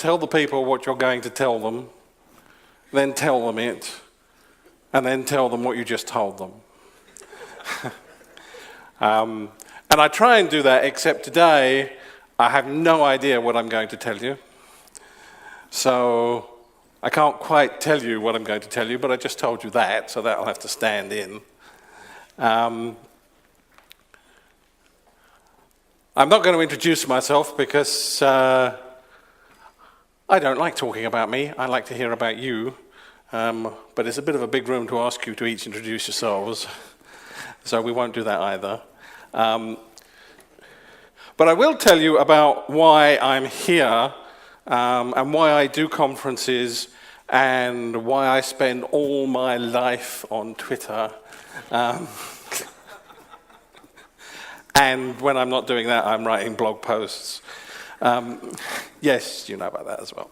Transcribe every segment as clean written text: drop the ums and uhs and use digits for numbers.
tell the people what you're going to tell them, then tell them it, and then tell them what you just told them. And I try and do that, except today I have no idea what I'm going to tell you. So I can't quite tell you what I'm going to tell you, but I just told you that, so that'll have to stand in. I'm not going to introduce myself because I don't like talking about me. I like to hear about you. But it's a bit of a big room to ask you to each introduce yourselves. So we won't do that either. But I will tell you about why I'm here and why I do conferences and why I spend all my life on Twitter. And when I'm not doing that, I'm writing blog posts. Yes, you know about that as well.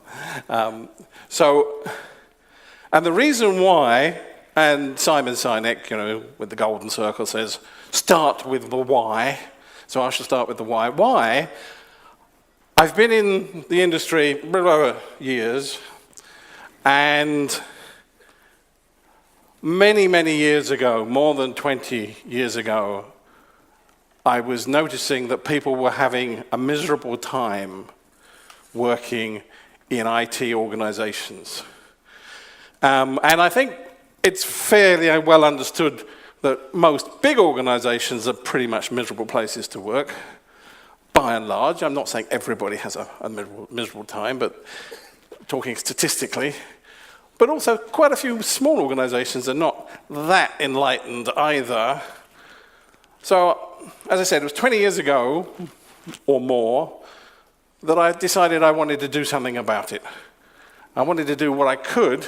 And the reason why, and Simon Sinek, with the golden circle says, start with the why. So I shall start with the why. Why? I've been in the industry years, and many, many years ago, more than 20 years ago, I was noticing that people were having a miserable time working in IT organizations. And I think it's fairly well understood that most big organizations are pretty much miserable places to work, by and large. I'm not saying everybody has a miserable time, but talking statistically. But also quite a few small organizations are not that enlightened either. So, as I said, it was 20 years ago, or more, that I decided I wanted to do something about it. I wanted to do what I could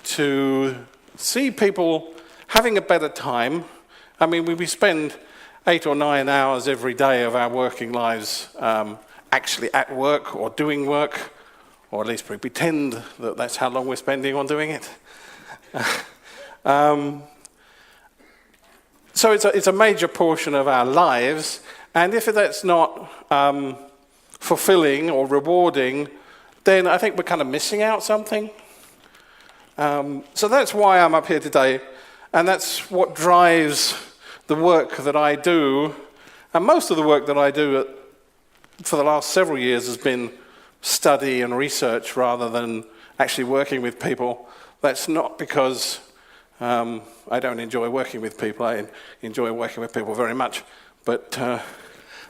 to see people having a better time. I mean, we spend 8 or 9 hours every day of our working lives actually at work or doing work, or at least we pretend that that's how long we're spending on doing it. So it's a major portion of our lives, and if that's not fulfilling or rewarding, then I think we're kind of missing out something. So that's why I'm up here today, and that's what drives the work that I do. And most of the work that I do for the last several years has been study and research rather than actually working with people. That's not because I don't enjoy working with people. I enjoy working with people very much, but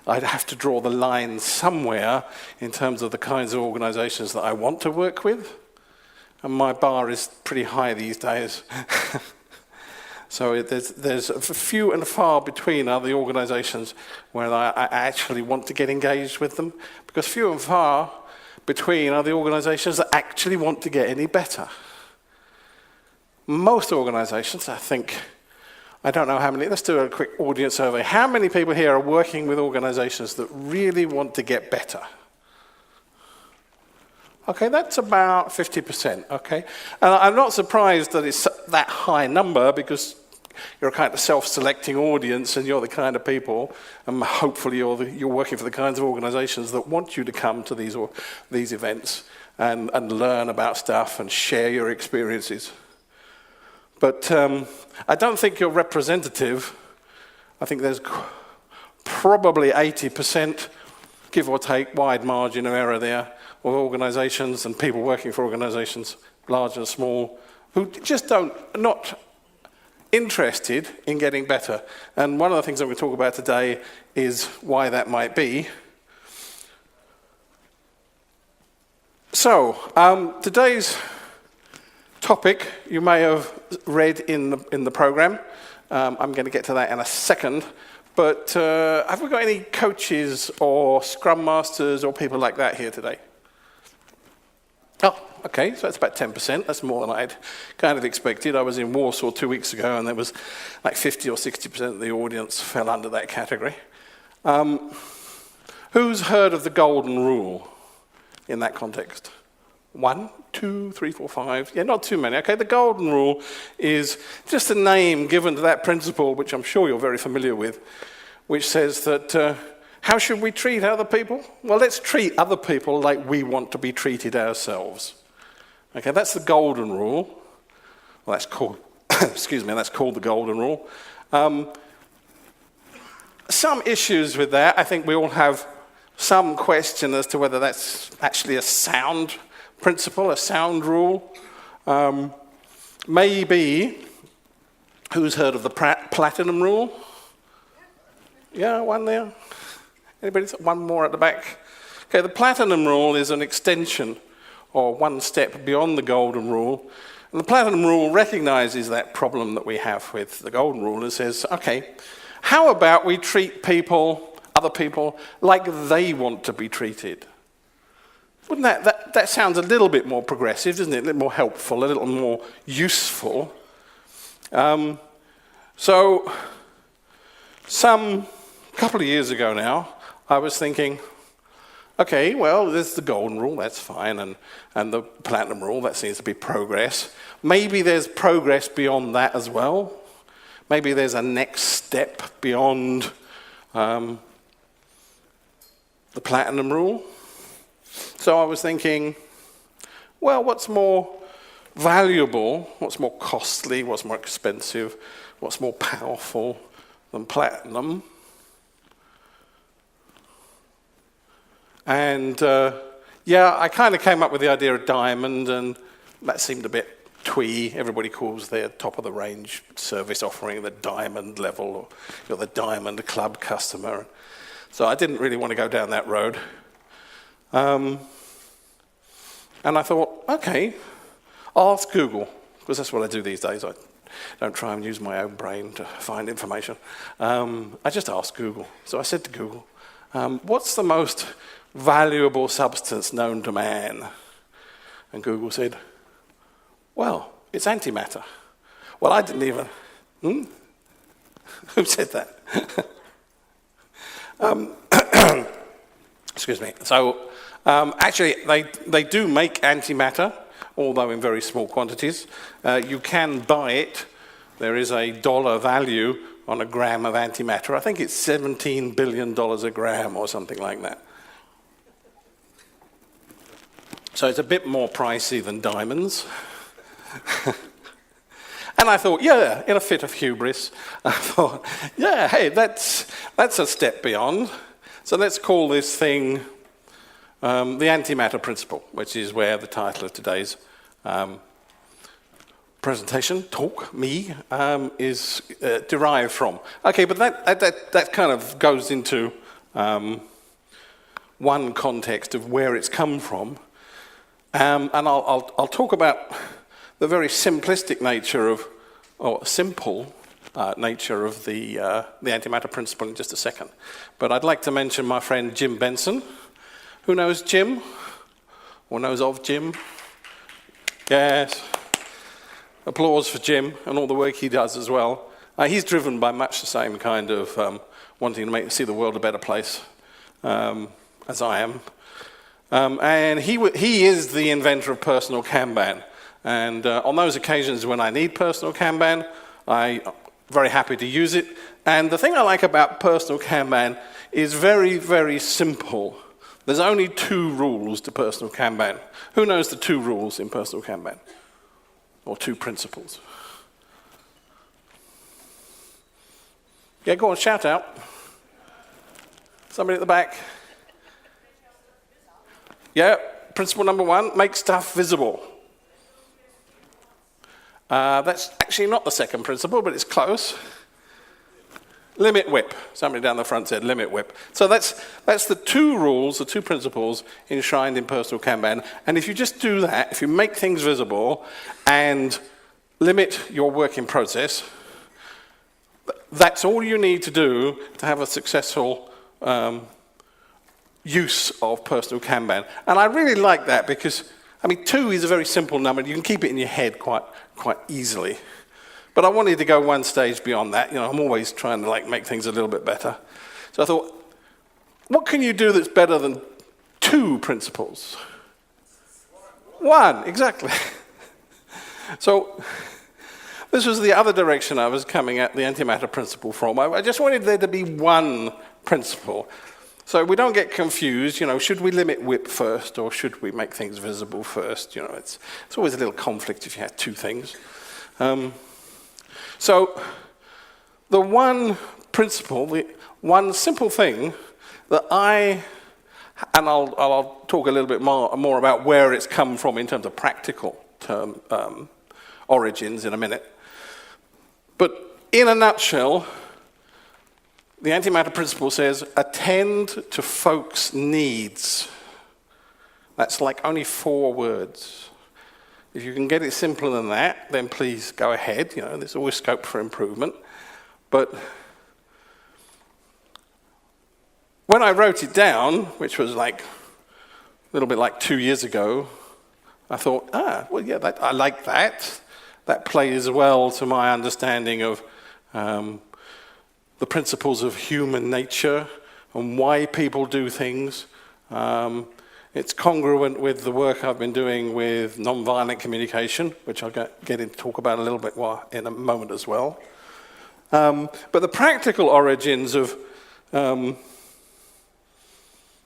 I'd have to draw the line somewhere in terms of the kinds of organizations that I want to work with. And my bar is pretty high these days. So there's a few and far between are the organizations where I actually want to get engaged with them, because few and far between are the organizations that actually want to get any better. Most organizations, I think, I don't know how many, let's do a quick audience survey. How many people here are working with organizations that really want to get better? Okay, that's about 50%, okay? And I'm not surprised that it's that high number, because you're a kind of self-selecting audience and you're the kind of people, and hopefully you're working for the kinds of organizations that want you to come to these events and learn about stuff and share your experiences. But I don't think you're representative. I think there's probably 80%, give or take, wide margin of error there, of organizations and people working for organizations, large and small, who just not interested in getting better. And one of the things I'm going to talk about today is why that might be. So, today's topic you may have read in the program. I'm going to get to that in a second. But have we got any coaches or scrum masters or people like that here today? Oh, okay, so that's about 10%. That's more than I'd kind of expected. I was in Warsaw 2 weeks ago, and there was like 50 or 60% of the audience fell under that category. Who's heard of the golden rule in that context? 1, 2, 3, 4, 5. Yeah, not too many. Okay, the golden rule is just a name given to that principle, which I'm sure you're very familiar with, which says that How should we treat other people? Well, let's treat other people like we want to be treated ourselves. Okay, that's the golden rule. Well, that's called, excuse me, that's called the golden rule. Some issues with that. I think we all have some question as to whether that's actually a sound principle, a sound rule. Maybe, who's heard of the platinum rule? Yeah, one there. Anybody? One more at the back. Okay, the platinum rule is an extension or one step beyond the golden rule. And the platinum rule recognizes that problem that we have with the golden rule and says, okay, how about we treat people, other people, like they want to be treated? Wouldn't that sounds a little bit more progressive, doesn't it? A little more helpful, a little more useful. So, a couple of years ago now, I was thinking, okay, well, there's the golden rule, that's fine, and the platinum rule, that seems to be progress. Maybe there's progress beyond that as well. Maybe there's a next step beyond the platinum rule. So I was thinking, well, what's more valuable, what's more costly, what's more expensive, what's more powerful than platinum? And I kind of came up with the idea of diamond, and that seemed a bit twee. Everybody calls their top of the range service offering the diamond level, or you're the diamond club customer. So I didn't really want to go down that road. And I thought, okay, I'll ask Google, because that's what I do these days. I don't try and use my own brain to find information. I just asked Google. So I said to Google, what's the most valuable substance known to man? And Google said, well, it's antimatter. Well, I didn't even... Who said that? Excuse me. So, actually, they do make antimatter, although in very small quantities. You can buy it. There is a dollar value on a gram of antimatter. I think it's $17 billion a gram or something like that. So it's a bit more pricey than diamonds. And I thought, yeah, in a fit of hubris, I thought, yeah, hey, that's a step beyond. So let's call this thing the Antimatter Principle, which is where the title of today's presentation, talk, is derived from. Okay, but that kind of goes into one context of where it's come from. And I'll talk about the very simplistic nature of, or simple nature of the Antimatter Principle in just a second. But I'd like to mention my friend Jim Benson. Who knows Jim? Or knows of Jim? Yes. Applause for Jim and all the work he does as well. He's driven by much the same kind of wanting to see the world a better place as I am. And he is the inventor of personal Kanban. And on those occasions when I need personal Kanban, I'm very happy to use it. And the thing I like about personal Kanban is very, very simple. There's only 2 rules to personal Kanban. Who knows the 2 rules in personal Kanban? Or 2 principles? Yeah, go on, shout out. Somebody at the back. Yeah, principle number 1, make stuff visible. That's actually not the second principle, but it's close. Limit WIP. Somebody down the front said limit WIP. So that's the 2 rules, the 2 principles enshrined in personal Kanban. And if you just do that, if you make things visible and limit your work in process, that's all you need to do to have a successful use of personal Kanban. And I really like that because, 2 is a very simple number. You can keep it in your head quite easily. But I wanted to go one stage beyond that. I'm always trying to make things a little bit better. So I thought, what can you do that's better than 2 principles? 1, exactly. So this was the other direction I was coming at the Antimatter Principle from. I just wanted there to be 1 principle. So we don't get confused, should we limit WIP first or should we make things visible first? It's always a little conflict if you have two things. So the one principle, the one simple thing that I'll talk a little bit more about where it's come from in terms of practical term origins in a minute. But in a nutshell, the Antimatter Principle says, attend to folks' needs. That's like only 4 words. If you can get it simpler than that, then please go ahead. There's always scope for improvement. But when I wrote it down, which was like a little bit like 2 years ago, I thought, I like that. That plays well to my understanding of the principles of human nature and why people do things. It's congruent with the work I've been doing with nonviolent communication, which I'll get into talk about a little bit more in a moment as well. But the practical origins of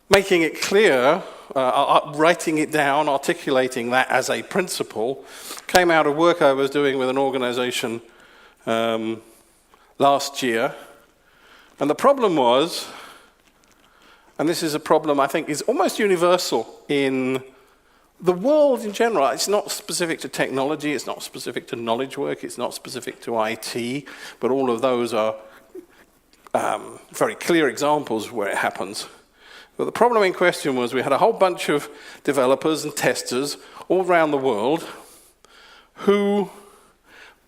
making it clear, writing it down, articulating that as a principle, came out of work I was doing with an organization last year. And the problem was, and this is a problem I think is almost universal in the world in general. It's not specific to technology, it's not specific to knowledge work, it's not specific to IT, but all of those are very clear examples where it happens. But the problem in question was we had a whole bunch of developers and testers all around the world who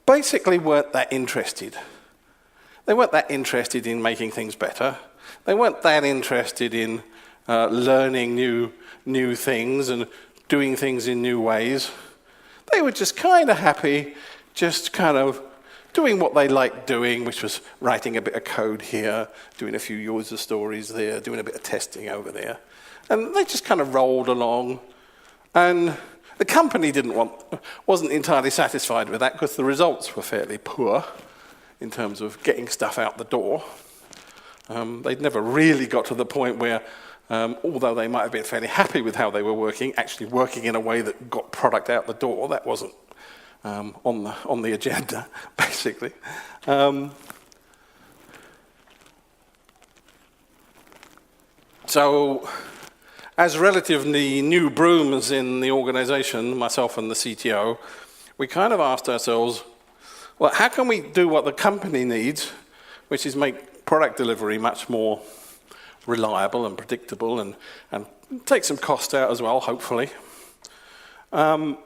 basically weren't that interested. They weren't that interested in making things better. They weren't that interested in learning new things and doing things in new ways. They were just kind of happy, just kind of doing what they liked doing, which was writing a bit of code here, doing a few user stories there, doing a bit of testing over there. And they just kind of rolled along. And the company wasn't entirely satisfied with that because the results were fairly poor in terms of getting stuff out the door. They'd never really got to the point where, although they might have been fairly happy with how they were working, actually working in a way that got product out the door, that wasn't on the agenda, basically. So, as relatively new brooms in the organization, myself and the CTO, we kind of asked ourselves, well, how can we do what the company needs, which is make product delivery much more reliable and predictable and take some cost out as well, hopefully. How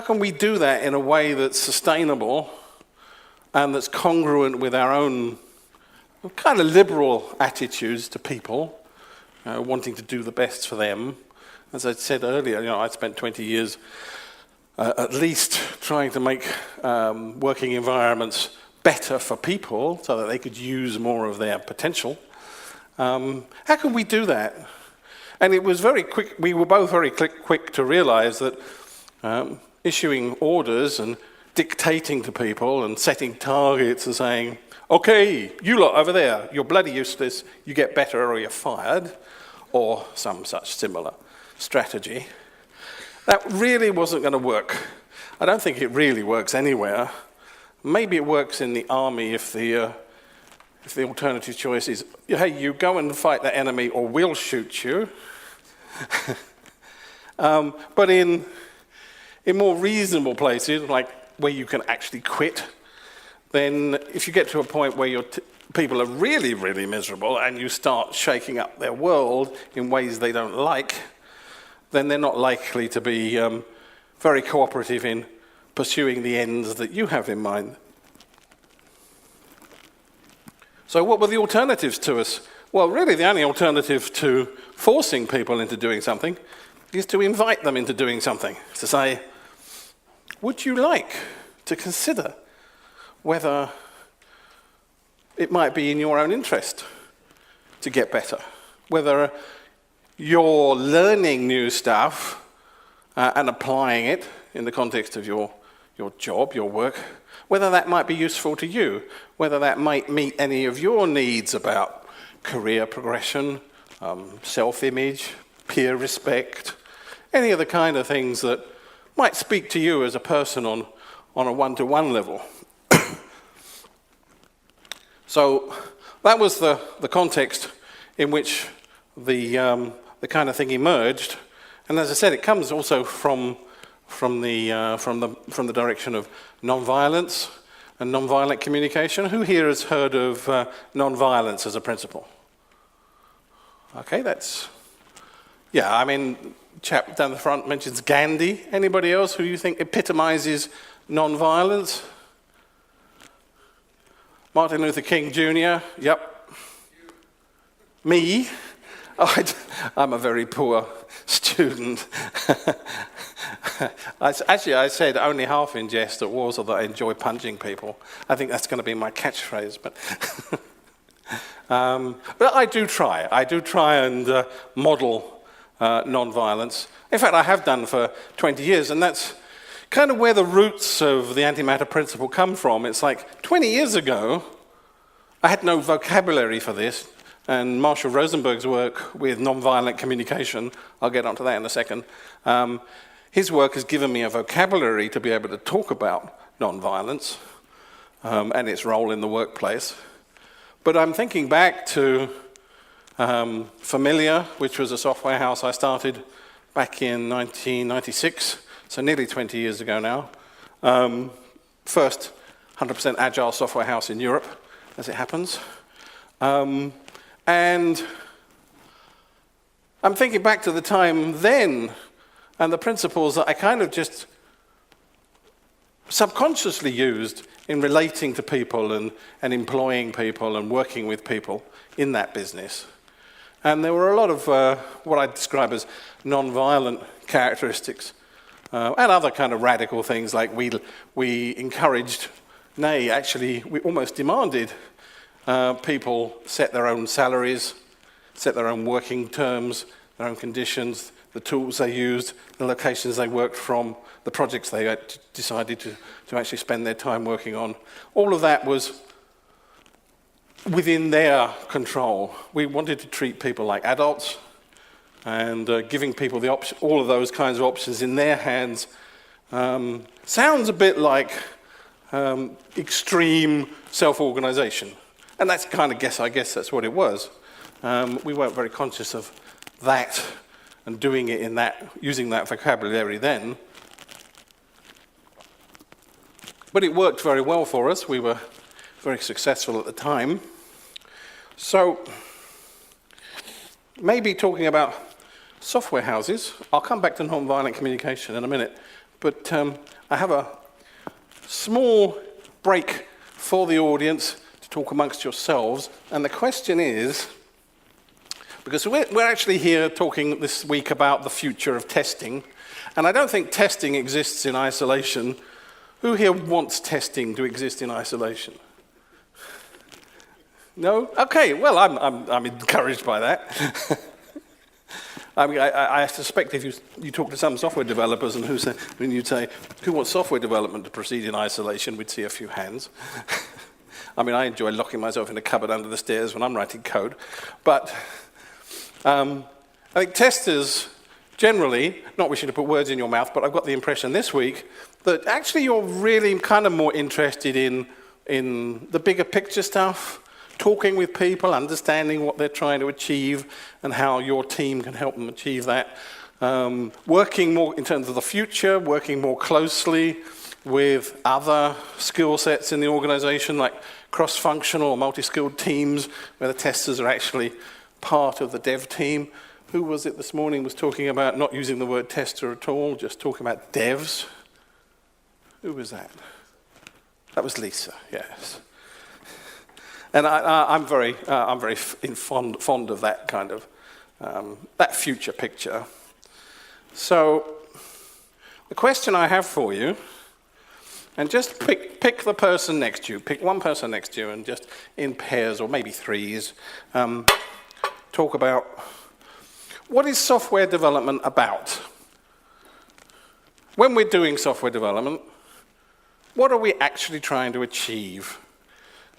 can we do that in a way that's sustainable and that's congruent with our own kind of liberal attitudes to people, wanting to do the best for them? As I said earlier, I spent 20 years at least trying to make working environments better for people so that they could use more of their potential. How can we do that? And it was very quick, we were both very quick to realize that issuing orders and dictating to people and setting targets and saying, okay, you lot over there, you're bloody useless, you get better or you're fired, or some such similar strategy. That really wasn't going to work. I don't think it really works anywhere. Maybe it works in the army if the alternative choice is, hey, you go and fight the enemy or we'll shoot you. But in more reasonable places, like where you can actually quit, then if you get to a point where people are really, really miserable and you start shaking up their world in ways they don't like, then they're not likely to be very cooperative in pursuing the ends that you have in mind. So what were the alternatives to us? Well, really the only alternative to forcing people into doing something is to invite them into doing something. To say, would you like to consider whether it might be in your own interest to get better? Whether you're learning new stuff and applying it in the context of your job, your work, whether that might be useful to you, whether that might meet any of your needs about career progression, self-image, peer respect, any of the kind of things that might speak to you as a person on a one-to-one level. So that was the context in which the kind of thing emerged. And as I said, it comes also from the direction of nonviolence and nonviolent communication. Who here has heard of nonviolence as a principle? Okay, yeah, I mean, chap down the front mentions Gandhi. Anybody else who you think epitomizes nonviolence? Martin Luther King Jr., yep. Me? I'm a very poor student. Actually, I said only half in jest at Warsaw that I enjoy punching people. I think that's going to be my catchphrase. But I do try. I do try and model non-violence. In fact, I have done for 20 years, and that's kind of where the roots of the Antimatter Principle come from. It's like 20 years ago, I had no vocabulary for this, and Marshall Rosenberg's work with nonviolent communication, I'll get onto that in a second, his work has given me a vocabulary to be able to talk about nonviolence and its role in the workplace. But I'm thinking back to Familiar, which was a software house I started back in 1996, so nearly 20 years ago now. First 100% Agile software house in Europe, as it happens. And I'm thinking back to the time then and the principles that I kind of just subconsciously used in relating to people and employing people and working with people in that business. And there were a lot of what I describe as non-violent characteristics and other kind of radical things, like we encouraged, nay, actually, we almost demanded people set their own salaries, set their own working terms, their own conditions, the tools they used, the locations they worked from, the projects they had decided to actually spend their time working on. All of that was within their control. We wanted to treat people like adults, and giving people the all of those kinds of options in their hands sounds a bit like extreme self-organization. And that's kind of I guess that's what it was. We weren't very conscious of that and doing it in that, using that vocabulary then. But it worked very well for us. We were very successful at the time. So maybe talking about software houses, I'll come back to nonviolent communication in a minute, but I have a small break for the audience to talk amongst yourselves, and the question is, because we're actually here talking this week about the future of testing, and I don't think testing exists in isolation. Who here wants testing to exist in isolation? No? Okay, well, I'm encouraged by that. I mean, I suspect if you talk to some software developers and when you'd say, who wants software development to proceed in isolation, we'd see a few hands. I mean, I enjoy locking myself in a cupboard under the stairs when I'm writing code. But I think testers generally, not wishing to put words in your mouth, but I've got the impression this week that actually you're really kind of more interested in the bigger picture stuff, talking with people, understanding what they're trying to achieve and how your team can help them achieve that. Working more in terms of the future, working more closely with other skill sets in the organization, like cross-functional or multi-skilled teams where the testers are actually part of the dev team. Who was it this morning was talking about not using the word tester at all, just talking about devs? Who was that? That was Lisa, yes. And I'm very fond of that kind of that future picture. So the question I have for you, and just pick the person next to you, pick one person next to you, and just in pairs or maybe threes, talk about what is software development about? When we're doing software development, what are we actually trying to achieve?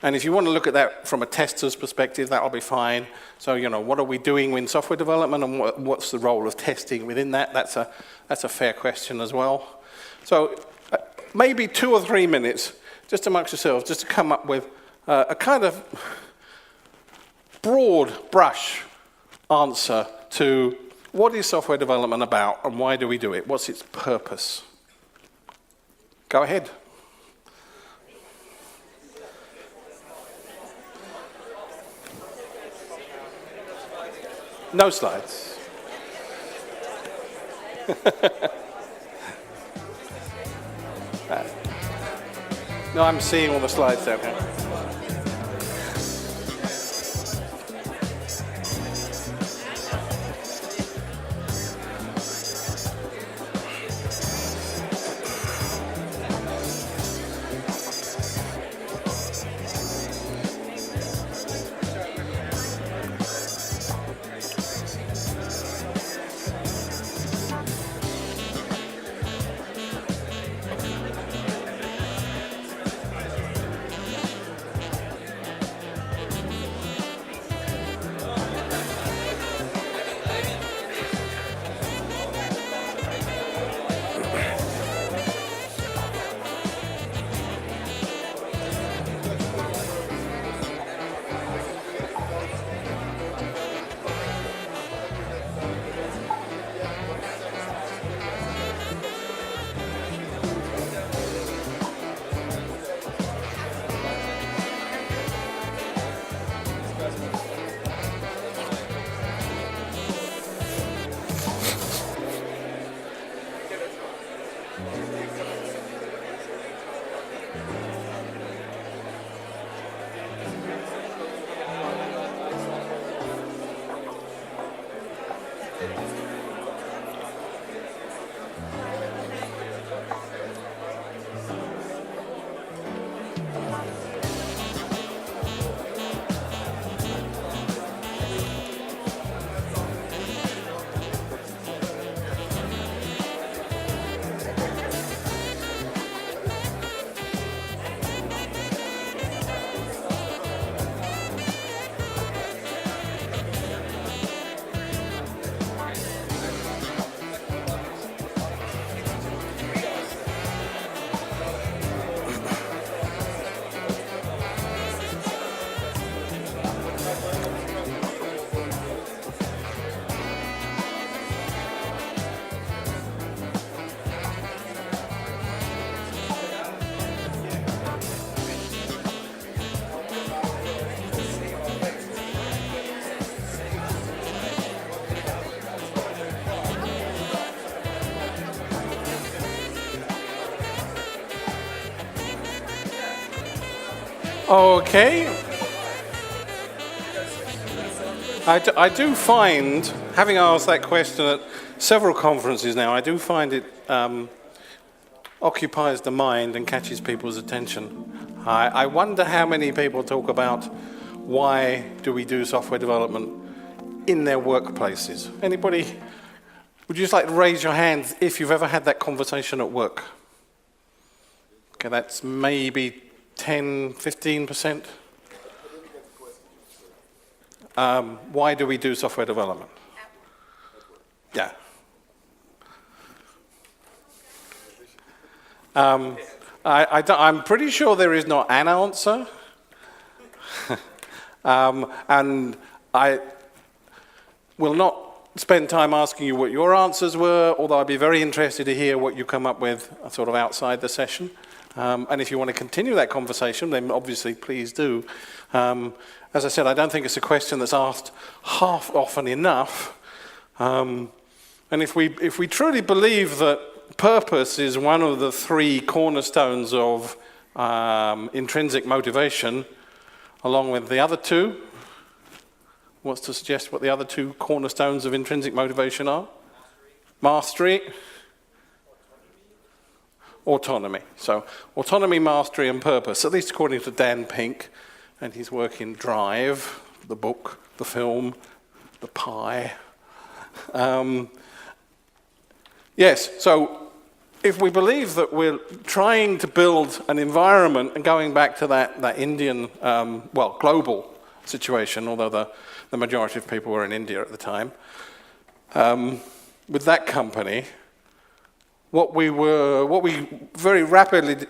And if you want to look at that from a tester's perspective, that'll be fine. So, what are we doing in software development, and what's the role of testing within that? That's a fair question as well. So maybe 2 or 3 minutes, just amongst yourselves, just to come up with a kind of broad brush answer to what is software development about and why do we do it? What's its purpose? Go ahead. No slides. No, I'm seeing all the slides down here. Okay. I do find, having asked that question at several conferences now, I do find it occupies the mind and catches people's attention. I wonder how many people talk about why do we do software development in their workplaces. Anybody, would you just like to raise your hand if you've ever had that conversation at work? Okay, that's maybe 10, 15%. Why do we do software development? Yeah. I'm pretty sure there is not an answer. And I will not spend time asking you what your answers were, although I'd be very interested to hear what you come up with sort of outside the session. And if you want to continue that conversation, then obviously please do. As I said, I don't think it's a question that's asked half often enough. And if we truly believe that purpose is one of the three cornerstones of intrinsic motivation, along with the other two, wants to suggest what the other two cornerstones of intrinsic motivation are? Mastery. Autonomy. So autonomy, mastery, and purpose, at least according to Dan Pink and his work in Drive, the book, the film, the pie. Yes, so if we believe that we're trying to build an environment, and going back to that Indian, global situation, although the majority of people were in India at the time, with that company, what we very rapidly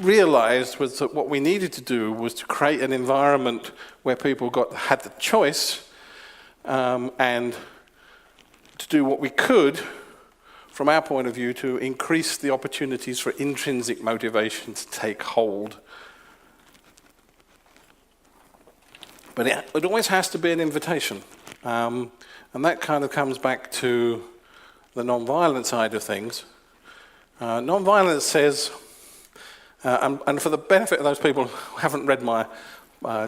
realized was that what we needed to do was to create an environment where people had the choice and to do what we could, from our point of view, to increase the opportunities for intrinsic motivation to take hold. But it always has to be an invitation. And that kind of comes back to the nonviolent side of things. Nonviolence says, and for the benefit of those people who haven't read my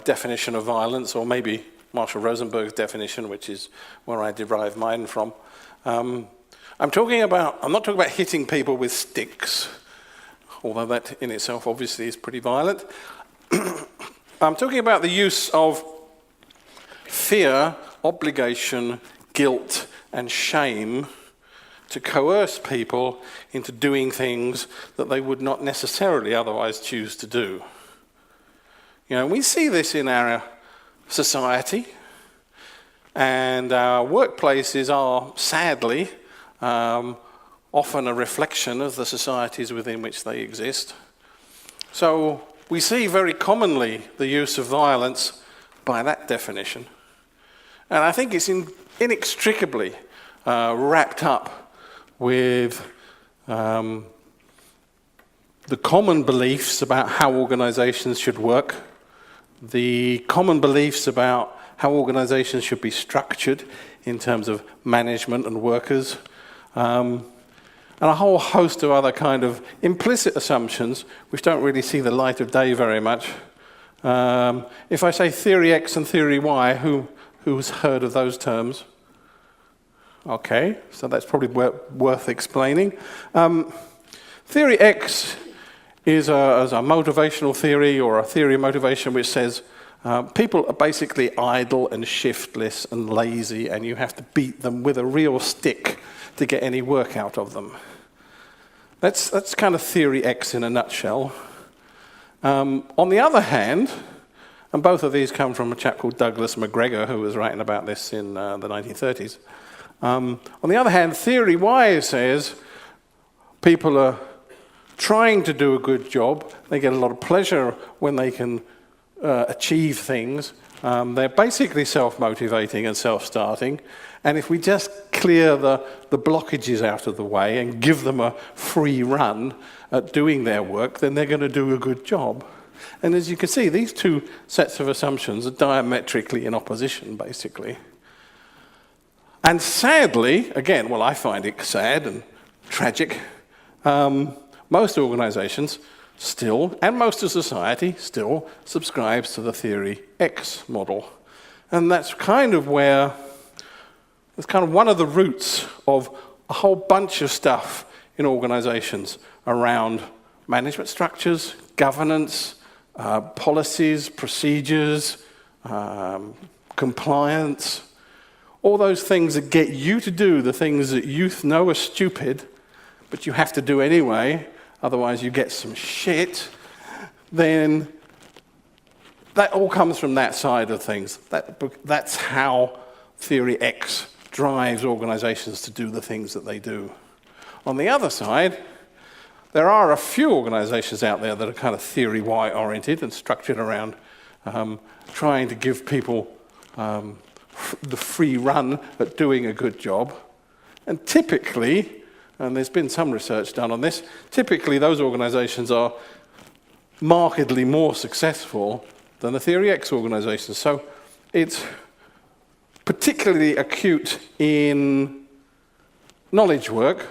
definition of violence, or maybe Marshall Rosenberg's definition, which is where I derive mine from, I'm not talking about hitting people with sticks, although that in itself obviously is pretty violent. I'm talking about the use of fear, obligation, guilt, and shame to coerce people into doing things that they would not necessarily otherwise choose to do. We see this in our society, and our workplaces are, sadly, often a reflection of the societies within which they exist. So we see very commonly the use of violence by that definition. And I think it's inextricably wrapped up with the common beliefs about how organizations should work, the common beliefs about how organizations should be structured in terms of management and workers, and a whole host of other kind of implicit assumptions which don't really see the light of day very much. If I say theory X and theory Y, who's heard of those terms? Okay, so that's probably worth explaining. Theory X is a motivational theory, or a theory of motivation, which says people are basically idle and shiftless and lazy, and you have to beat them with a real stick to get any work out of them. That's kind of theory X in a nutshell. On the other hand, and both of these come from a chap called Douglas McGregor, who was writing about this in the 1930s. On the other hand, theory Y says people are trying to do a good job. They get a lot of pleasure when they can achieve things. They're basically self-motivating and self-starting. And if we just clear the blockages out of the way and give them a free run at doing their work, then they're going to do a good job. And as you can see, these two sets of assumptions are diametrically in opposition, basically. And sadly, again, I find it sad and tragic, most organizations still, and most of society still, subscribes to the theory X model. And that's kind of one of the roots of a whole bunch of stuff in organizations around management structures, governance, policies, procedures, compliance, all those things that get you to do the things that you know are stupid, but you have to do anyway, otherwise you get some shit, then that all comes from that side of things. That's how theory X drives organizations to do the things that they do. On the other side, there are a few organizations out there that are kind of theory Y oriented and structured around trying to give people the free run at doing a good job. And typically, and there's been some research done on this, typically those organizations are markedly more successful than the theory X organizations. So it's particularly acute in knowledge work.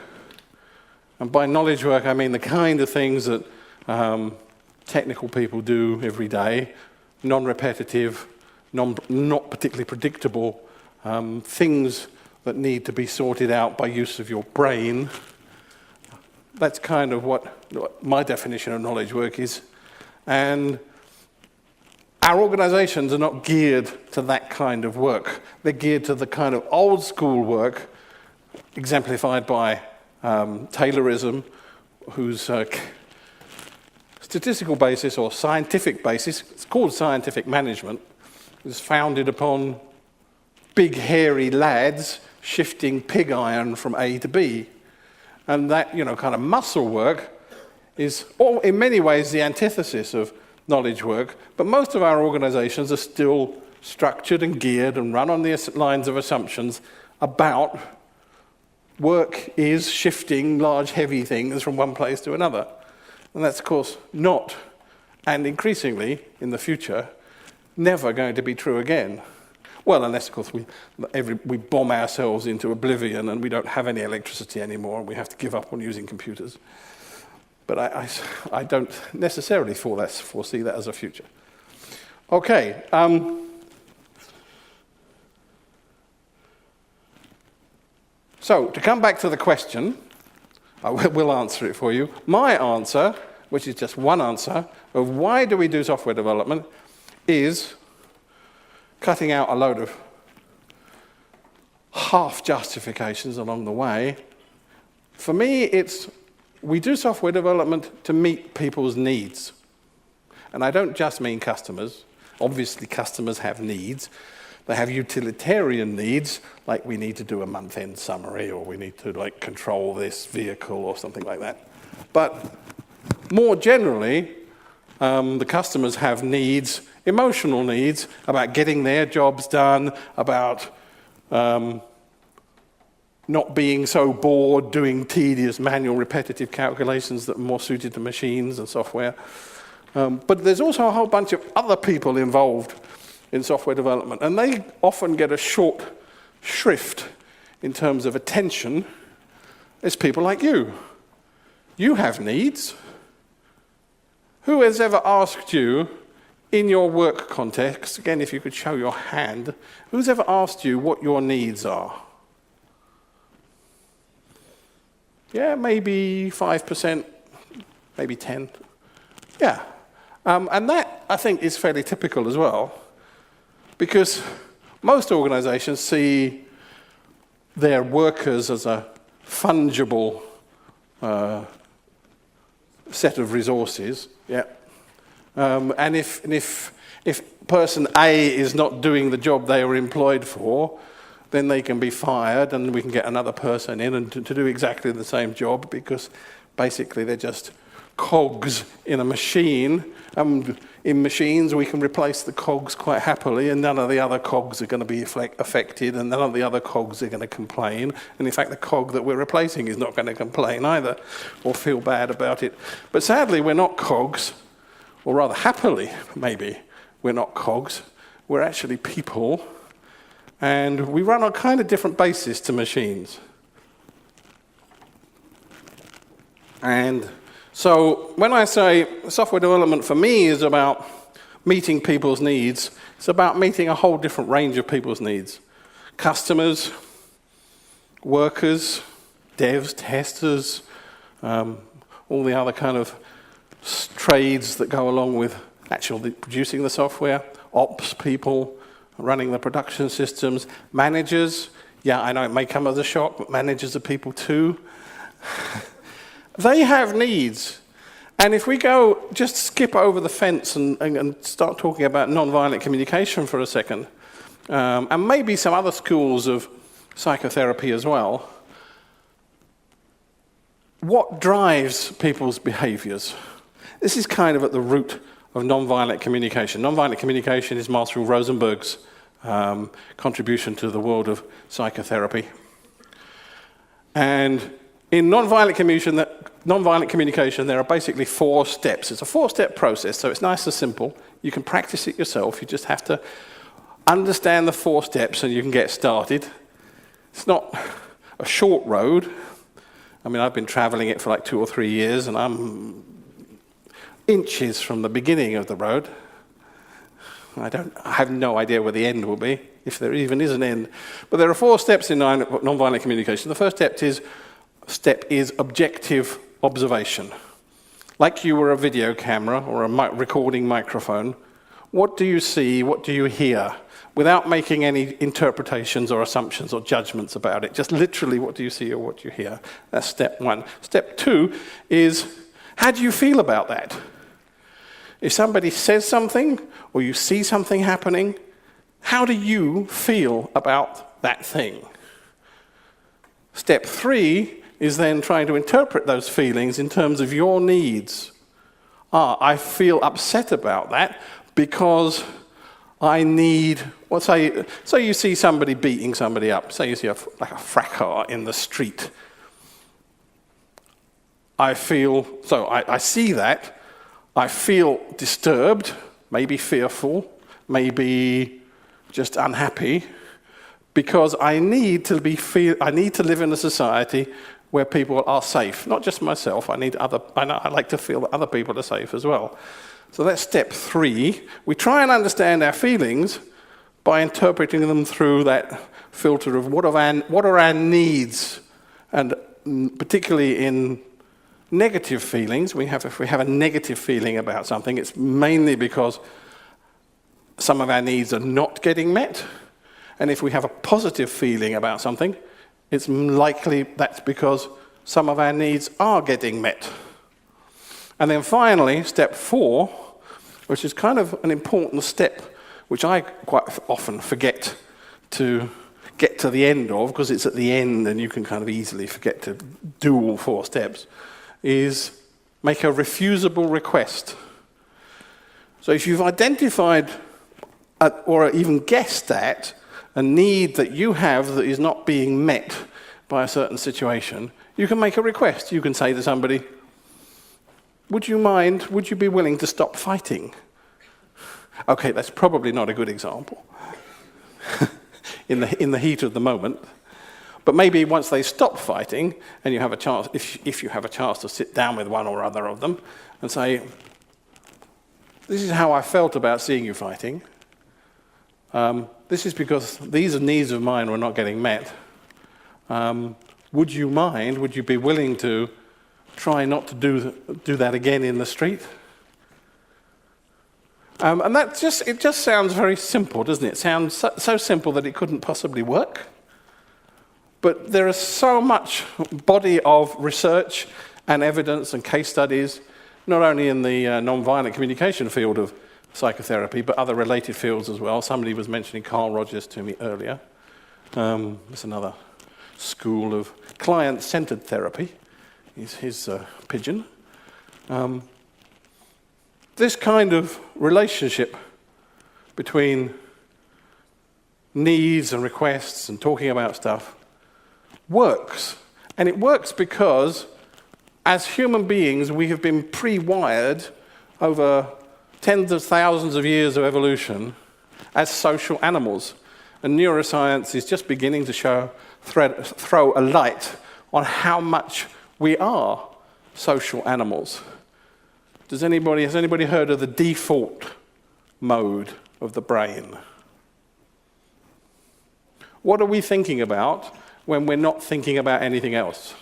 And by knowledge work, I mean the kind of things that technical people do every day, non-repetitive, not particularly predictable, things that need to be sorted out by use of your brain. That's kind of what my definition of knowledge work is. And our organizations are not geared to that kind of work. They're geared to the kind of old school work exemplified by Taylorism, whose statistical basis or scientific basis, it's called scientific management, is founded upon big hairy lads shifting pig iron from A to B. And that, kind of muscle work is in many ways the antithesis of knowledge work, but most of our organizations are still structured and geared and run on the lines of assumptions about work is shifting large, heavy things from one place to another. And that's, of course, not, and increasingly in the future, never going to be true again. Well, unless, of course, we bomb ourselves into oblivion and we don't have any electricity anymore and we have to give up on using computers. But I don't necessarily foresee that as a future. Okay. So, to come back to the question, I will answer it for you. My answer, which is just one answer, of why do we do software development, is cutting out a load of half justifications along the way. For me, we do software development to meet people's needs. And I don't just mean customers. Obviously, customers have needs. They have utilitarian needs, like we need to do a month-end summary, or we need to control this vehicle or something like that. But more generally, the customers have needs, emotional needs, about getting their jobs done, about not being so bored doing tedious manual repetitive calculations that are more suited to machines and software. But there's also a whole bunch of other people involved in software development, and they often get a short shrift in terms of attention. It's people like you. You have needs. Who has ever asked you, in your work context, again, if you could show your hand, who's ever asked you what your needs are? Yeah, maybe 5%, maybe 10%. Yeah. And that, I think, is fairly typical as well, because most organizations see their workers as a fungible set of resources. Yeah. And if person A is not doing the job they were employed for, then they can be fired and we can get another person in and to do exactly the same job, because basically they're just cogs in a machine. In machines we can replace the cogs quite happily, and none of the other cogs are going to be affected, and none of the other cogs are going to complain. And in fact the cog that we're replacing is not going to complain either or feel bad about it. But sadly we're not cogs, or rather happily maybe we're not cogs. We're actually people, and we run on kind of different basis to machines. And so when I say software development for me is about meeting people's needs, it's about meeting a whole different range of people's needs. Customers, workers, devs, testers, all the other kind of trades that go along with actually producing the software, ops people, running the production systems, managers. Yeah, I know it may come as a shock, but managers are people too. They have needs. And if we just skip over the fence and start talking about nonviolent communication for a second, and maybe some other schools of psychotherapy as well, what drives people's behaviors? This is kind of at the root of nonviolent communication. Nonviolent communication is Marshall Rosenberg's contribution to the world of psychotherapy. And in nonviolent communication, there are basically 4 steps. It's a 4-step process, so it's nice and simple. You can practice it yourself. You just have to understand the 4 steps and you can get started. It's not a short road. I mean, I've been traveling it for like 2 or 3 years, and I'm inches from the beginning of the road. I have no idea where the end will be, if there even is an end. But there are 4 steps in nonviolent communication. The first step is objective observation. Like you were a video camera or a recording microphone, what do you see, what do you hear? without making any interpretations or assumptions or judgments about it. Just literally, what do you see or what do you hear? That's step one. Step two is, how do you feel about that? If somebody says something or you see something happening, how do you feel about that thing? Step three is then trying to interpret those feelings in terms of your needs. I feel upset about that because I need, well, say you see somebody beating somebody up. Say you see like a fracas in the street. I see that. I feel disturbed, maybe fearful, maybe just unhappy, because I need to live in a society where people are safe. Not just myself. I like to feel that other people are safe as well. So that's step three. We try and understand our feelings by interpreting them through that filter of what are our needs, and particularly in negative feelings. If we have a negative feeling about something, it's mainly because some of our needs are not getting met. And if we have a positive feeling about something, it's likely that's because some of our needs are getting met. And then finally, step four, which is kind of an important step, which I quite often forget to get to the end of, because it's at the end and you can kind of easily forget to do all four steps, is make a refusable request. So if you've identified or even guessed at a need that you have that is not being met by a certain situation, you can make a request. You can say to somebody, would you be willing to stop fighting? Okay, that's probably not a good example in the heat of the moment. But maybe once they stop fighting, and you have a chance, if you have a chance to sit down with one or other of them and say, this is how I felt about seeing you fighting. This is because these needs of mine were not getting met. Would you be willing to try not to do that again in the street? And it just sounds very simple, doesn't it? It sounds so simple that it couldn't possibly work. But there is so much body of research and evidence and case studies, not only in the nonviolent communication field of psychotherapy, but other related fields as well. Somebody was mentioning Carl Rogers to me earlier. There's another school of client-centered therapy, is his pigeon. This kind of relationship between needs and requests and talking about stuff works. And it works because as human beings, we have been pre-wired over tens of thousands of years of evolution as social animals. And neuroscience is just beginning to throw a light on how much we are social animals. Has anybody heard of the default mode of the brain? What are we thinking about when we're not thinking about anything else?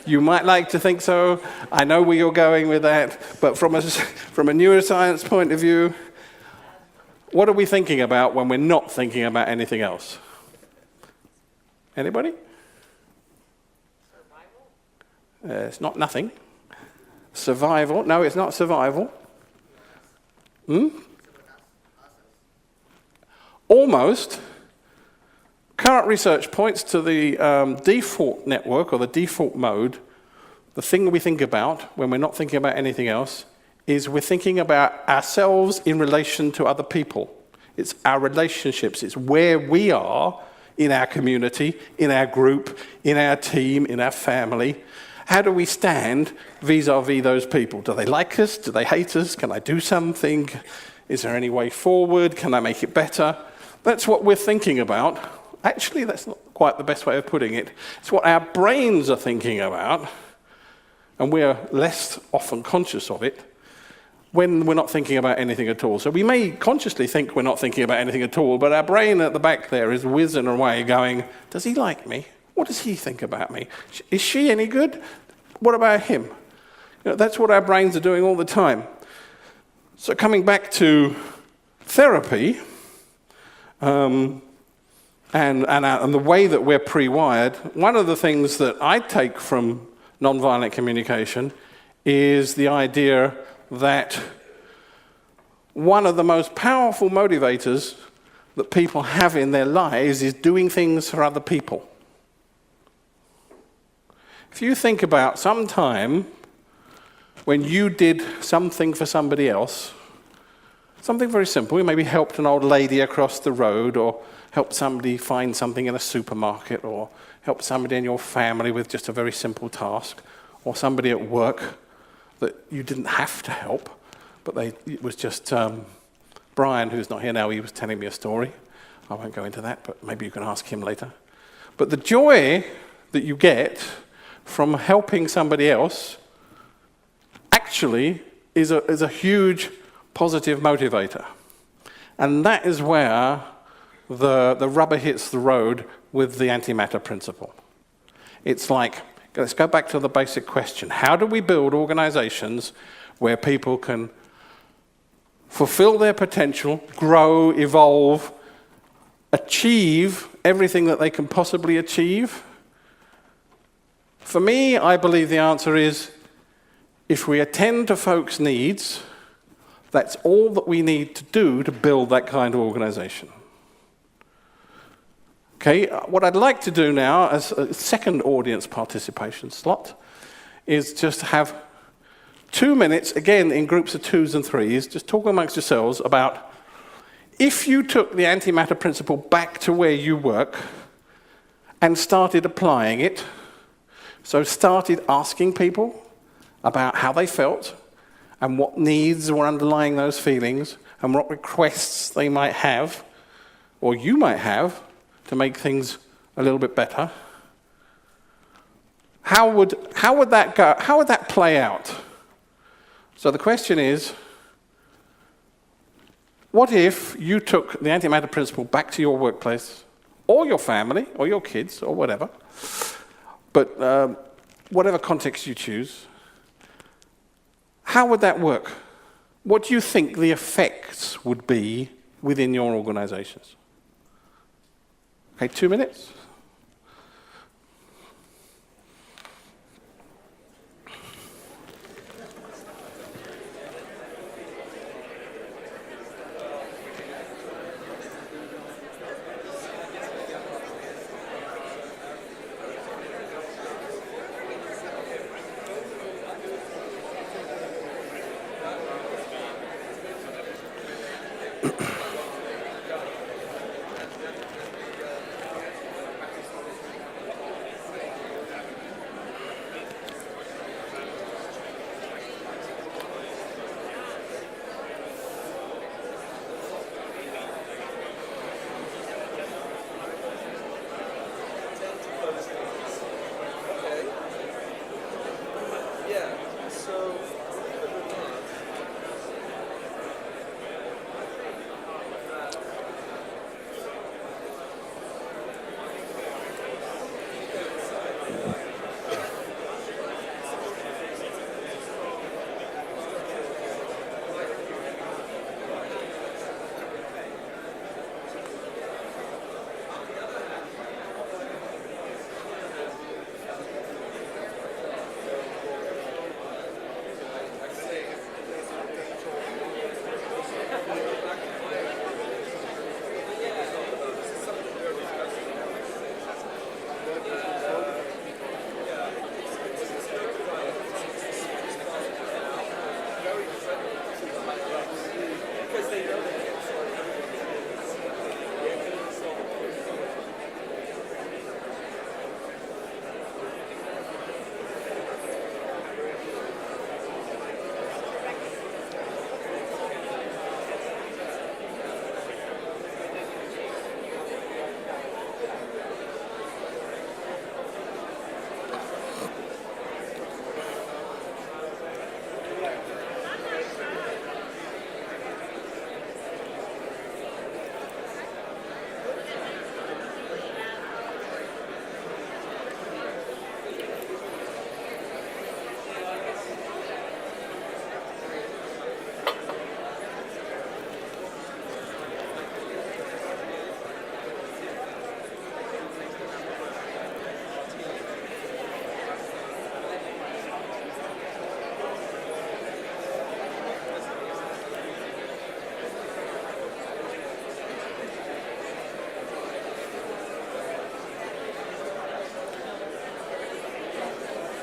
You might like to think so. I know where you're going with that. But from a neuroscience point of view, what are we thinking about when we're not thinking about anything else? Anybody? It's not nothing. Survival. No, it's not survival. Almost. Current research points to the default network or the default mode. The thing we think about when we're not thinking about anything else is we're thinking about ourselves in relation to other people. It's our relationships. It's where we are in our community, in our group, in our team, in our family. How do we stand vis-a-vis those people? Do they like us? Do they hate us? Can I do something? Is there any way forward? Can I make it better? That's what we're thinking about. Actually, that's not quite the best way of putting it. It's what our brains are thinking about, and we're less often conscious of it when we're not thinking about anything at all. So we may consciously think we're not thinking about anything at all, but our brain at the back there is whizzing away going, does he like me? What does he think about me? Is she any good? What about him? That's what our brains are doing all the time. So coming back to therapy, and the way that we're pre-wired, one of the things that I take from nonviolent communication is the idea that one of the most powerful motivators that people have in their lives is doing things for other people. If you think about some time when you did something for somebody else, something very simple, you maybe helped an old lady across the road, or helped somebody find something in a supermarket, or helped somebody in your family with just a very simple task, or somebody at work that you didn't have to help, but it was just Brian, who's not here now, he was telling me a story. I won't go into that, but maybe you can ask him later. But the joy that you get from helping somebody else actually is a huge positive motivator. And that is where the rubber hits the road with the Antimatter Principle. It's like, let's go back to the basic question. How do we build organizations where people can fulfill their potential, grow, evolve, achieve everything that they can possibly achieve? For me, I believe the answer is, if we attend to folks' needs, that's all that we need to do to build that kind of organization. Okay, what I'd like to do now as a second audience participation slot is just have 2 minutes, again in groups of 2s and 3s, just talk amongst yourselves about if you took the Antimatter Principle back to where you work and started applying it, so started asking people about how they felt and what needs were underlying those feelings and what requests they might have, or you might have, to make things a little bit better. How would that go? How would that play out? So the question is, what if you took the Antimatter Principle back to your workplace, or your family, or your kids, or whatever, but whatever context you choose, how would that work? What do you think the effects would be within your organizations? Okay, 2 minutes.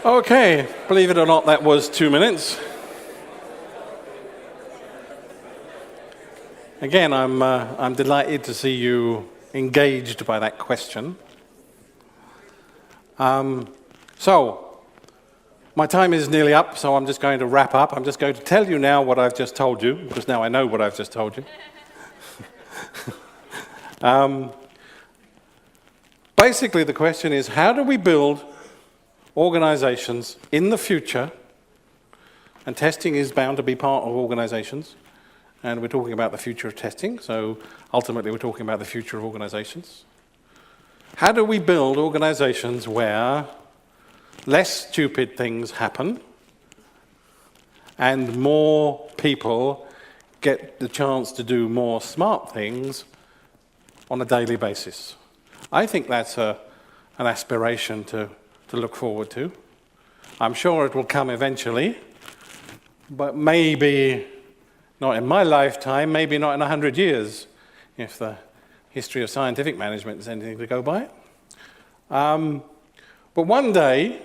Okay, believe it or not, that was 2 minutes. Again, I'm delighted to see you engaged by that question. So, my time is nearly up, so I'm just going to wrap up. I'm just going to tell you now what I've just told you, because now I know what I've just told you. Basically, the question is, how do we build organizations in the future? And testing is bound to be part of organizations. And we're talking about the future of testing, so ultimately we're talking about the future of organizations. How do we build organizations where less stupid things happen and more people get the chance to do more smart things on a daily basis? I think that's an aspiration to look forward to. I'm sure it will come eventually, but maybe not in my lifetime, maybe not in 100 years, if the history of scientific management is anything to go by. But one day,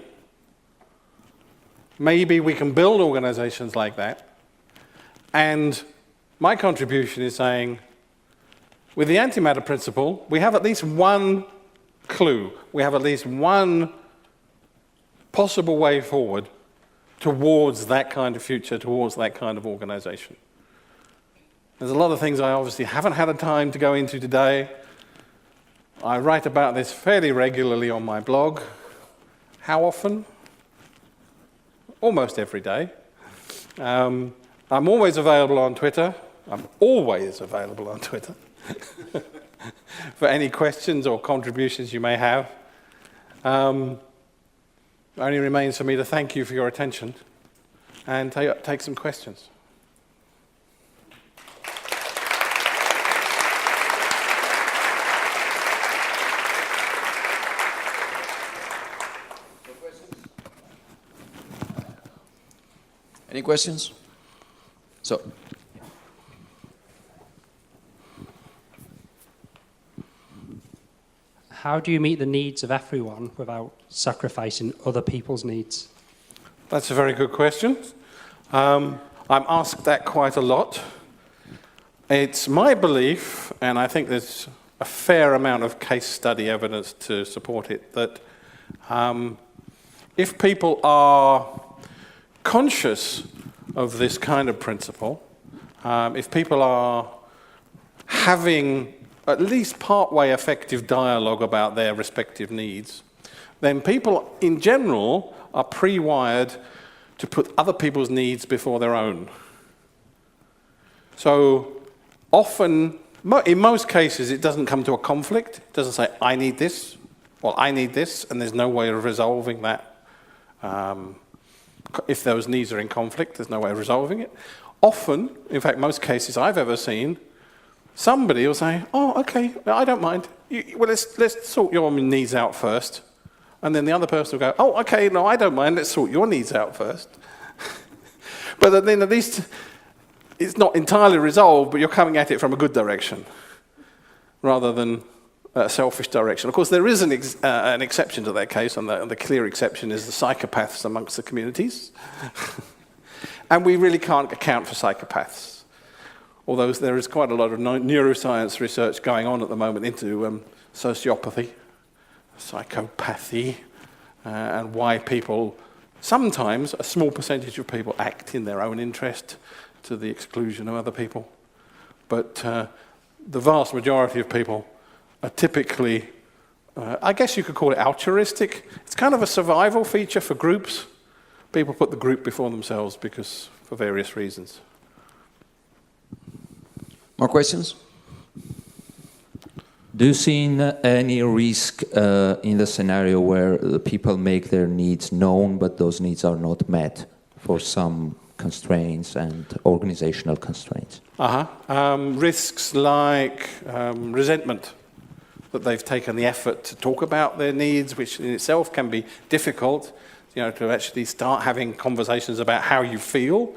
maybe we can build organizations like that. And my contribution is saying, with the Antimatter Principle, we have at least one clue. We have at least one possible way forward towards that kind of future, towards that kind of organization. There's a lot of things I obviously haven't had the time to go into today. I write about this fairly regularly on my blog. How often? Almost every day. I'm always available on Twitter. I'm always available on Twitter for any questions or contributions you may have. It only remains for me to thank you for your attention and take some questions. Any questions? So, how do you meet the needs of everyone without sacrificing other people's needs? That's a very good question. I'm asked that quite a lot. It's my belief, and I think there's a fair amount of case study evidence to support it, that if people are conscious of this kind of principle, if people are having at least part-way effective dialogue about their respective needs, then people in general are pre-wired to put other people's needs before their own. So often, in most cases, it doesn't come to a conflict. It doesn't say, I need this, or I need this, and there's no way of resolving that. If those needs are in conflict, there's no way of resolving it. Often, in fact, most cases I've ever seen, somebody will say, oh, okay, I don't mind. Well, let's sort your needs out first. And then the other person will go, oh, okay, no, I don't mind. Let's sort your needs out first. But then at least it's not entirely resolved, but you're coming at it from a good direction rather than a selfish direction. Of course, there is an exception to that case, and the clear exception is the psychopaths amongst the communities. And we really can't account for psychopaths. Although there is quite a lot of neuroscience research going on at the moment into sociopathy, psychopathy, and why people, sometimes a small percentage of people act in their own interest to the exclusion of other people. But the vast majority of people are typically, I guess you could call it altruistic. It's kind of a survival feature for groups. People put the group before themselves for various reasons. more questions? Do you see any risk in the scenario where the people make their needs known, but those needs are not met for some constraints and organizational constraints? Risks like resentment, that they've taken the effort to talk about their needs, which in itself can be difficult, to actually start having conversations about how you feel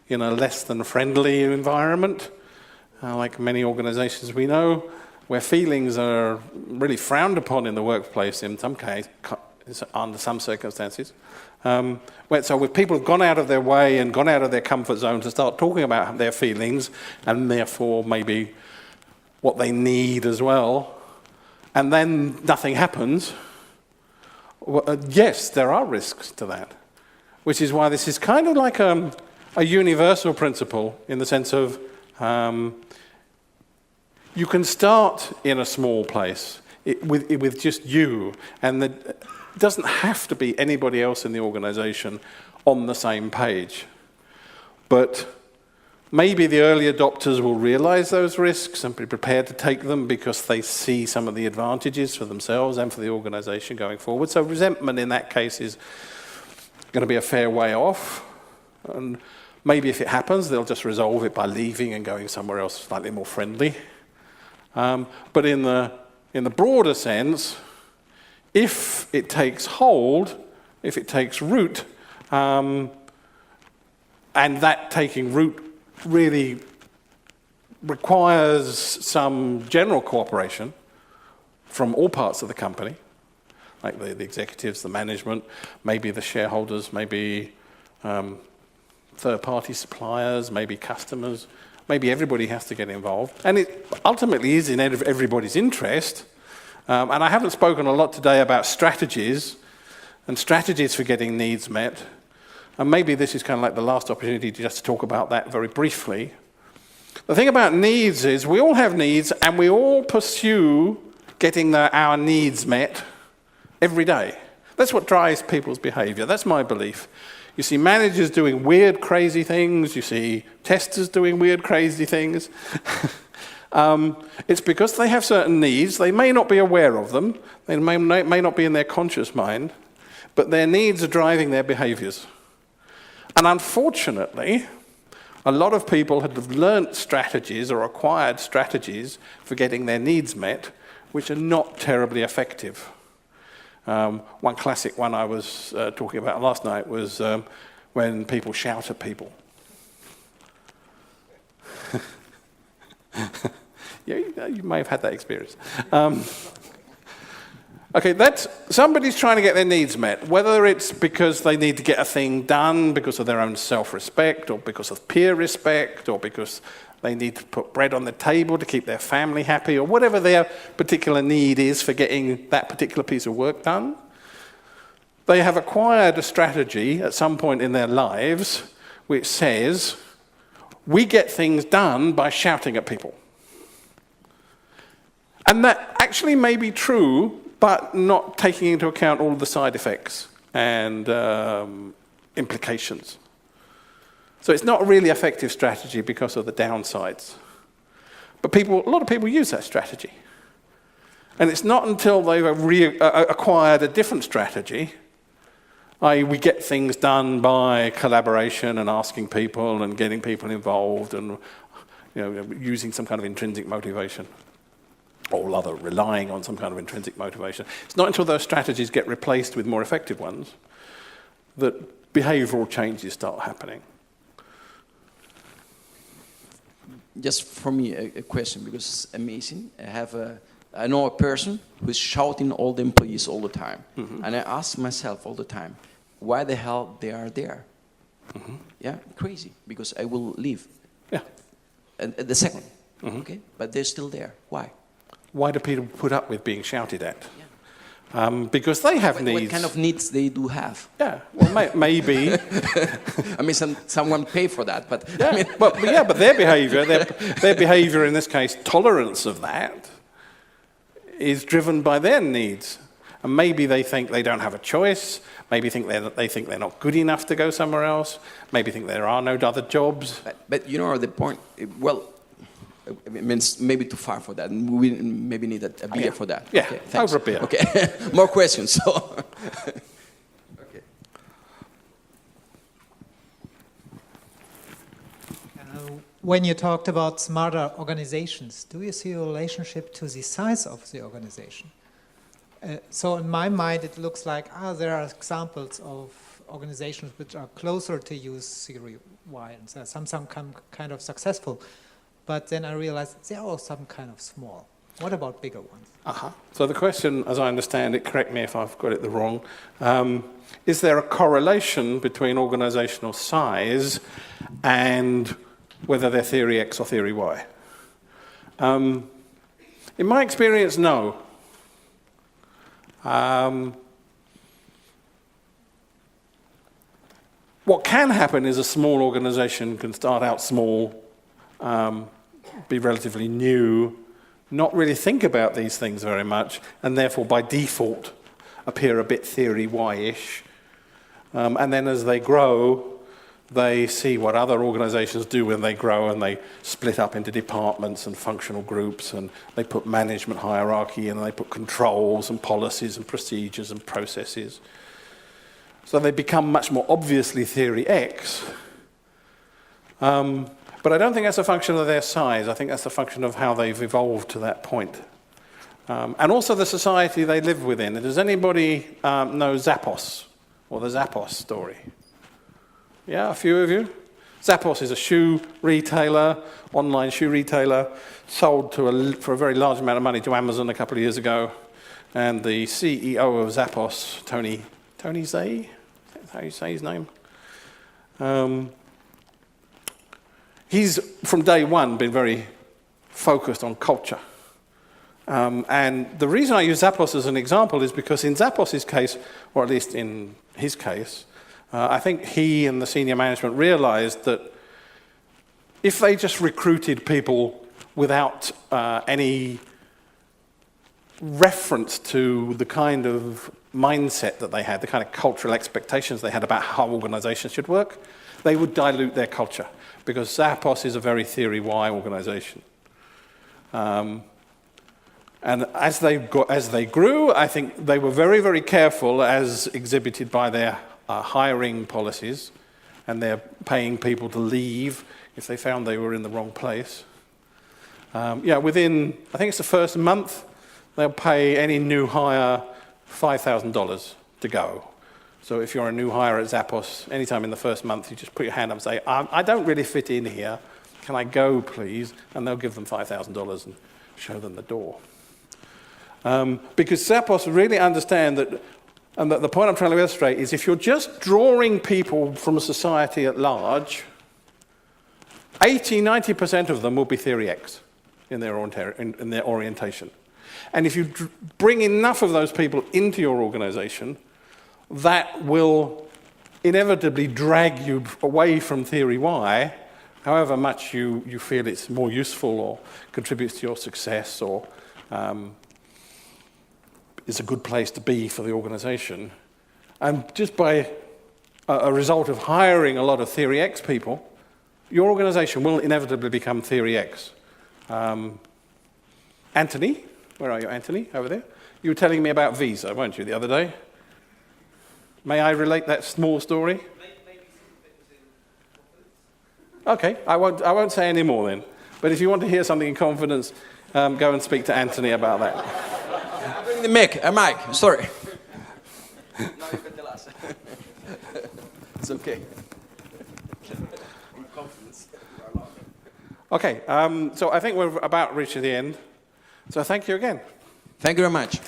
in a less than friendly environment, like many organizations we know, where feelings are really frowned upon in the workplace in under some circumstances. So with people who've gone out of their way and gone out of their comfort zone to start talking about their feelings and therefore maybe what they need as well, and then nothing happens, well, yes, there are risks to that, which is why this is kind of like a universal principle in the sense of you can start in a small place with just you, and it doesn't have to be anybody else in the organization on the same page. But maybe the early adopters will realize those risks and be prepared to take them because they see some of the advantages for themselves and for the organization going forward. So resentment in that case is going to be a fair way off. And maybe if it happens, they'll just resolve it by leaving and going somewhere else slightly more friendly. But in the broader sense, if it takes hold, if it takes root, and that taking root really requires some general cooperation from all parts of the company, like the executives, the management, maybe the shareholders, maybe third-party suppliers, maybe customers, maybe everybody has to get involved. And it ultimately is in everybody's interest. And I haven't spoken a lot today about strategies and strategies for getting needs met. And maybe this is kind of like the last opportunity to just talk about that very briefly. The thing about needs is we all have needs and we all pursue getting our needs met every day. That's what drives people's behavior. That's my belief. You see managers doing weird, crazy things. You see testers doing weird, crazy things. It's because they have certain needs. They may not be aware of them. They may not be in their conscious mind. But their needs are driving their behaviors. And unfortunately, a lot of people have learnt strategies or acquired strategies for getting their needs met, which are not terribly effective. One classic one I was talking about last night was when people shout at people. Yeah, you may have had that experience. Okay, that's somebody's trying to get their needs met, whether it's because they need to get a thing done because of their own self-respect or because of peer respect or because they need to put bread on the table to keep their family happy or whatever their particular need is for getting that particular piece of work done. They have acquired a strategy at some point in their lives which says, we get things done by shouting at people. And that actually may be true, but not taking into account all of the side effects and implications. So it's not a really effective strategy because of the downsides. But a lot of people use that strategy. And it's not until they've acquired a different strategy, i.e. we get things done by collaboration and asking people and getting people involved and using some kind of intrinsic motivation, or rather relying on some kind of intrinsic motivation. It's not until those strategies get replaced with more effective ones that behavioral changes start happening. Just for me, a question, because it's amazing. I know a person who's shouting all the employees all the time. Mm-hmm. And I ask myself all the time, why the hell they are there? Mm-hmm. Yeah, crazy, because I will leave. Yeah. And the second, mm-hmm. Okay, but they're still there. Why? Why do people put up with being shouted at? Yeah. Because they have needs. What kind of needs they do have? Yeah, well, maybe. I mean, someone pay for that, but yeah, I mean, but their behavior in this case, tolerance of that, is driven by their needs. And maybe they think they don't have a choice. Maybe they think they're not good enough to go somewhere else. Maybe think there are no other jobs. But you know the point. Well, it means maybe too far for that. We maybe need a beer for that. Yeah, okay, thanks. over a beer. Okay, more questions. So. Okay. When you talked about smarter organizations, do you see a relationship to the size of the organization? So in my mind, it looks like there are examples of organizations which are closer to use theory Y, and some kind of successful. But then I realized they are all some kind of small. What about bigger ones? So the question, as I understand it, correct me if I've got it wrong, is there a correlation between organizational size and whether they're theory X or theory Y? In my experience, no. What can happen is a small organization can start out small, be relatively new, not really think about these things very much, and therefore by default appear a bit theory Y-ish. And then as they grow, they see what other organizations do when they grow, and they split up into departments and functional groups, and they put management hierarchy in, and they put controls and policies and procedures and processes. So they become much more obviously theory X. But I don't think that's a function of their size. I think that's a function of how they've evolved to that point. And also the society they live within. Does anybody know Zappos, or the Zappos story? Yeah, a few of you? Zappos is a shoe retailer, online shoe retailer, sold for a very large amount of money to Amazon a couple of years ago. And the CEO of Zappos, Tony Zay, is that how you say his name? He's, from day one, been very focused on culture. And the reason I use Zappos as an example is because in Zappos' case, or at least in his case, I think he and the senior management realized that if they just recruited people without any reference to the kind of mindset that they had, the kind of cultural expectations they had about how organizations should work, they would dilute their culture, because Zappos is a very theory Y organization. And as they grew, I think they were very, very careful, as exhibited by their hiring policies, and they're paying people to leave if they found they were in the wrong place. Within, I think it's the first month, they'll pay any new hire $5,000 to go. So if you're a new hire at Zappos, anytime in the first month, you just put your hand up and say, I don't really fit in here. Can I go, please? And they'll give them $5,000 and show them the door. Because Zappos really understand that, and the point I'm trying to illustrate is if you're just drawing people from society at large, 80-90% of them will be theory X in their orientation. And if you bring enough of those people into your organization, that will inevitably drag you away from theory Y, however much you feel it's more useful or contributes to your success or is a good place to be for the organization. And just by a result of hiring a lot of theory X people, your organization will inevitably become theory X. Anthony, where are you, Anthony? Over there? You were telling me about Visa, weren't you, the other day? May I relate that small story? Okay, I won't say any more then. But if you want to hear something in confidence, go and speak to Anthony about that. Bring the mic, sorry. It's okay. Okay, so I think we're about reaching the end. So thank you again. Thank you very much.